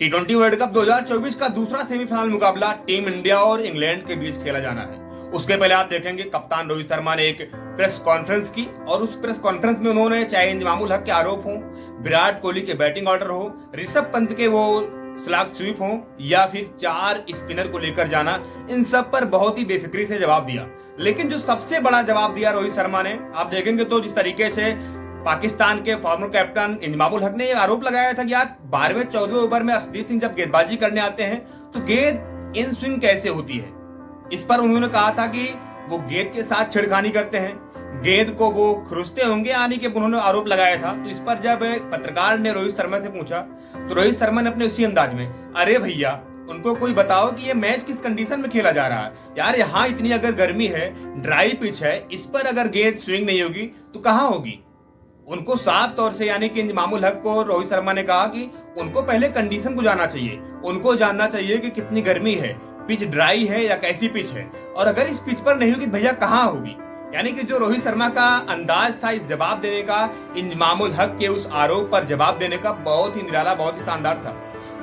टी20 world cup 2024 का दूसरा semifinal मुकाबला टीम इंडिया और इंग्लैंड के बीच खेला जाना है। उसके पहले आप देखेंगे कप्तान रोहित शर्मा ने एक प्रेस कॉन्फ्रेंस की और उस प्रेस कॉन्फ्रेंस में उन्होंने चाहे इंजमामुल हक के आरोप हो, विराट कोहली के बैटिंग ऑर्डर हो, ऋषभ पंत के वो स्लैग स्वीप हो या फिर 4 स्पिनर को लेकर जाना, इन सब पर बहुत ही बेफिक्री से जवाब दिया। लेकिन जो सबसे बड़ा जवाब दिया रोहित शर्मा ने, आप देखेंगे तो जिस तरीके से पाकिस्तान के फॉर्मर कैप्टन इंजमामुल हक ने यह आरोप लगाया था कि यार 12वें 14वें ओवर में अर्शदीप सिंह जब गेंदबाजी करने आते हैं तो गेंद इन स्विंग कैसे होती है। इस पर उन्होंने कहा था कि वो गेंद के साथ छिड़खानी करते हैं, गेंद को वो खुरसते होंगे, यानी कि उन्होंने आरोप लगाया था। तो इस पर जब पत्रकार ने रोहित शर्मा से पूछा तो रोहित शर्मा ने अपने उसी अंदाज में, अरे भैया उनको कोई बताओ कि ये मैच किस कंडीशन में खेला जा रहा है यार, यहाँ इतनी अगर गर्मी है, ड्राई पिच है, इस पर अगर गेंद स्विंग नहीं होगी तो कहाँ होगी। उनको साफ तौर से यानी कि इंजमामुल हक को रोहित शर्मा ने कहा कि उनको पहले कंडीशन को जानना चाहिए, उनको जानना चाहिए कि कितनी गर्मी है, पिच ड्राई है या कैसी पिच है, और अगर इस पिच पर नहीं होगी भैया कहाँ होगी। यानी कि जो रोहित शर्मा का अंदाज था इस जवाब देने का, इंजमामुल हक के उस आरोप पर जवाब देने का, बहुत ही निराला, बहुत ही शानदार था।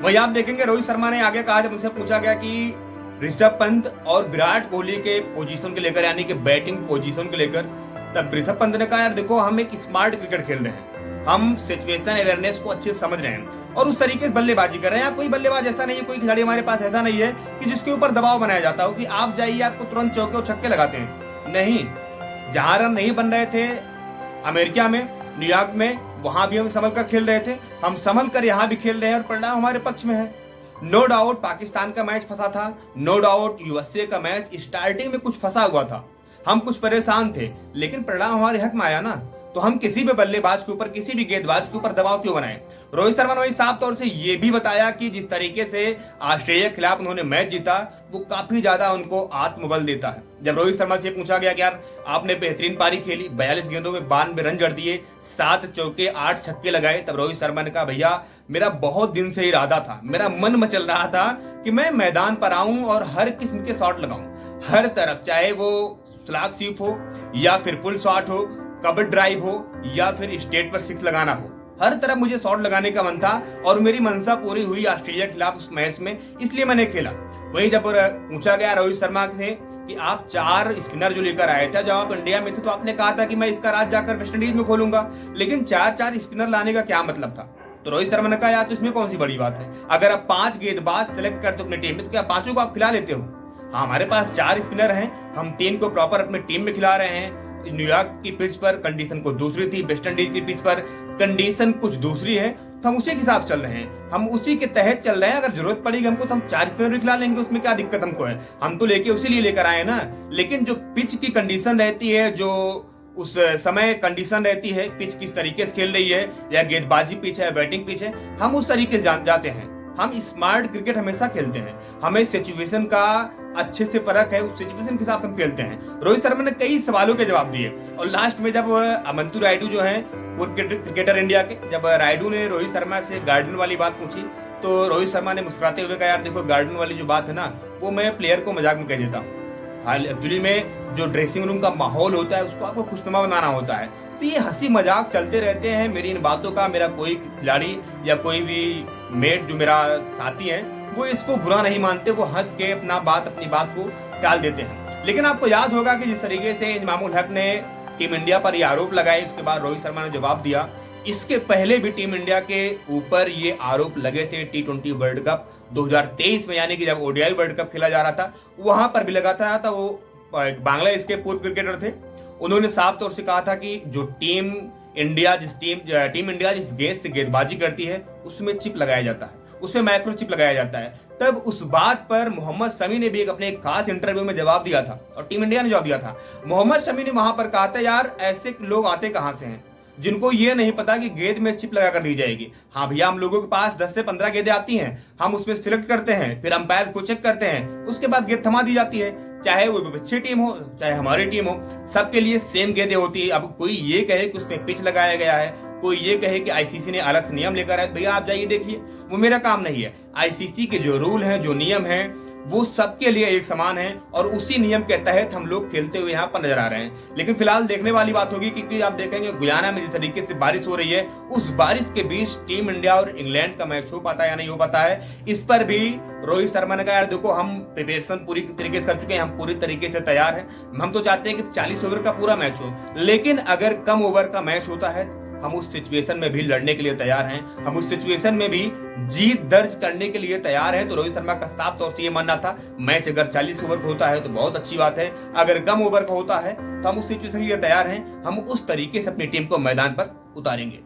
वही आप देखेंगे रोहित शर्मा ने आगे कहा, जब उनसे पूछा गया कि ऋषभ पंत और विराट कोहली के पोजीशन को लेकर यानी कि बैटिंग पोजीशन को लेकर, तब ऋषभ पंत ने कहा यार देखो हम एक स्मार्ट क्रिकेट खेल रहे हैं, हम सिचुएशन अवेयरनेस को अच्छे से समझ रहे हैं और उस तरीके से बल्लेबाजी कर रहे हैं। कोई बल्लेबाज ऐसा नहीं है, कोई खिलाड़ी हमारे पास ऐसा नहीं है कि जिसके ऊपर दबाव बनाया जाता हो कि आप जाइए आपको तुरंत चौके और छक्के लगाते हैं। नहीं, जहां रन नहीं बन रहे थे अमेरिका में, न्यूयॉर्क में, वहां भी हम संभल कर खेल रहे थे, हम संभल कर यहाँ भी खेल रहे हैं और परिणाम हमारे पक्ष में है। नो डाउट पाकिस्तान का मैच फंसा था, नो डाउट यूएसए का मैच स्टार्टिंग में कुछ फंसा हुआ था, हम कुछ परेशान थे, लेकिन परिणाम हमारे हक में आया ना। तो हम किसी भी बल्लेबाज के ऊपर, किसी भी गेंदबाज के ऊपर दबाव क्यों बनाएं। रोहित शर्मा ने वही साफ तौर से ये भी बताया कि जिस तरीके से ऑस्ट्रेलिया के खिलाफ उन्होंने मैच जीता वो काफी ज्यादा उनको आत्मबल देता है। जब रोहित शर्मा से पूछा गया कि यार आपने बेहतरीन पारी खेली, 42 गेंदों में 92 रन जड़ दिए, 7 चौके 8 छक्के लगाए, तब रोहित शर्मा ने कहा भैया मेरा बहुत दिन से इरादा था, मेरा मन मचल रहा था कि मैं मैदान पर आऊं और हर किस्म के शॉट लगाऊं, हर तरफ, चाहे वो स्लैग स्वीप हो या फिर फुल शॉट हो, कवर ड्राइव हो या फिर स्टेट पर 6 लगाना हो, हर तरफ मुझे शॉट लगाने का मन था और मेरी मंशा पूरी हुई ऑस्ट्रेलिया के खिलाफ उस मैच में, इसलिए मैंने खेला। वहीं जब पूछा गया रोहित शर्मा से कि आप 4 स्पिनर जो लेकर आए थे, जब आप इंडिया में थे तो आपने कहा था कि मैं इसका राज जाकर वेस्ट इंडीज में खोलूंगा, लेकिन 4 स्पिनर लाने का क्या मतलब था। तो रोहित शर्मा ने कहा यार तो इसमें कौन सी बड़ी बात है, अगर आप 5 गेंदबाज सेलेक्ट करते अपनी टीम में तो क्या 5 को आप खिला लेते हो। हाँ, हमारे पास 4 स्पिनर हैं, हम 3 को प्रॉपर अपनी टीम में खिला रहे हैं। न्यूयॉर्क की पिच पर कंडीशन कुछ दूसरी थी, वेस्ट इंडीज की पिच पर कंडीशन कुछ दूसरी है, तो हम उसी के हिसाब चल रहे हैं, हम उसी के तहत चल रहे हैं। अगर जरूरत पड़ेगी हमको तो हम 4 स्पिनर भी खिला लेंगे, उसमें क्या दिक्कत हमको है, हम तो लेके उसी लिए लेकर आए ना। लेकिन जो पिच की कंडीशन रहती है, जो उस समय कंडीशन रहती है, पिच किस तरीके से खेल रही है, या गेंदबाजी पिच है, बैटिंग पिच है, हम उस तरीके से जाते हैं। हम स्मार्ट क्रिकेट हमेशा खेलते हैं, हमें सिचुएशन का अच्छे से फर्क है, उस सिचुएशन के हिसाब से हम खेलते हैं। रोहित शर्मा ने कई सवालों के जवाब दिए और लास्ट में जब अमंतु रायडू जो है क्रिकेटर इंडिया के, जब रायडू ने रोहित शर्मा से गार्डन वाली बात पूछी तो रोहित शर्मा ने मुस्कुराते हुए कहा यार देखो गार्डन वाली जो बात है ना, वो मैं प्लेयर को मजाक में कह देता हूँ। हाल एक्चुअली में जो ड्रेसिंग रूम का माहौल होता है उसको आपको खुशनुमा बनाना होता है। तो ये हंसी मजाक चलते रहते हैं, मेरी इन बातों का मेरा कोई खिलाड़ी या कोई भी मेट जो मेरा साथी है वो इसको बुरा नहीं मानते, वो हंस के अपनी बात को टाल देते हैं। लेकिन आपको याद होगा कि जिस तरीके से इंजमामुल हक ने टीम इंडिया पर ये आरोप लगाए, उसके बाद रोहित शर्मा ने जवाब दिया। इसके पहले भी टीम इंडिया के ऊपर ये आरोप लगे थे टी20 वर्ल्ड कप 2023 में, यानी कि जब ओडीआई वर्ल्ड कप खेला जा रहा था वहां पर भी लगाता था। वो बांग्लादेश के पूर्व क्रिकेटर थे, उन्होंने साफ तौर से कहा था कि जो टीम इंडिया जिस गेंद से गेंदबाजी करती है उसमें चिप लगाया जाता है, उसमें माइक्रो चिप लगाया जाता है। तब उस बात पर मोहम्मद शमी ने भी अपने एक खास इंटरव्यू में जवाब दिया था और टीम इंडिया ने जवाब दिया था। मोहम्मद शमी ने वहां पर कहा था यार ऐसे लोग आते कहां से हैं जिनको ये नहीं पता कि गेंद में चिप लगा कर दी जाएगी। हाँ भैया, हम लोगों के पास 10 से 15 गेंदें आती हैं, हम उसमें सिलेक्ट करते हैं, फिर अंपायर को चेक करते हैं, उसके बाद गेंद थमा दी जाती है। चाहे वो अच्छी टीम हो चाहे हमारी टीम हो, सबके लिए सेम गेंदें होती है। अब कोई ये कहे कि उसमें पिच लगाया गया है, कोई ये कहे कि आईसीसी ने अलग से नियम लेकर आए, भैया आप जाइए देखिए, वो मेरा काम नहीं है। आईसीसी के जो रूल हैं, जो नियम हैं, वो सबके लिए एक समान है और उसी नियम के तहत हम लोग खेलते हुए यहाँ पर नजर आ रहे हैं। लेकिन फिलहाल देखने वाली बात होगी, क्योंकि आप देखेंगे गुयाना में जिस तरीके से बारिश हो रही है, उस बारिश के बीच टीम इंडिया और इंग्लैंड का मैच हो पाता है या नहीं हो पाता है, इस पर भी रोहित शर्मा ने कहा यार देखो हम प्रिपरेशन पूरी तरीके से कर चुके हैं, हम पूरी तरीके से तैयार हैं, हम तो चाहते हैं कि 40 ओवर का पूरा मैच हो, लेकिन अगर कम ओवर का मैच होता है हम उस सिचुएशन में भी लड़ने के लिए तैयार हैं, हम उस सिचुएशन में भी जीत दर्ज करने के लिए तैयार हैं। तो रोहित शर्मा का साफ तौर से ये मानना था मैच अगर 40 ओवर का होता है तो बहुत अच्छी बात है, अगर कम ओवर का होता है तो हम उस सिचुएशन के लिए तैयार हैं, हम उस तरीके से अपनी टीम को मैदान पर उतारेंगे।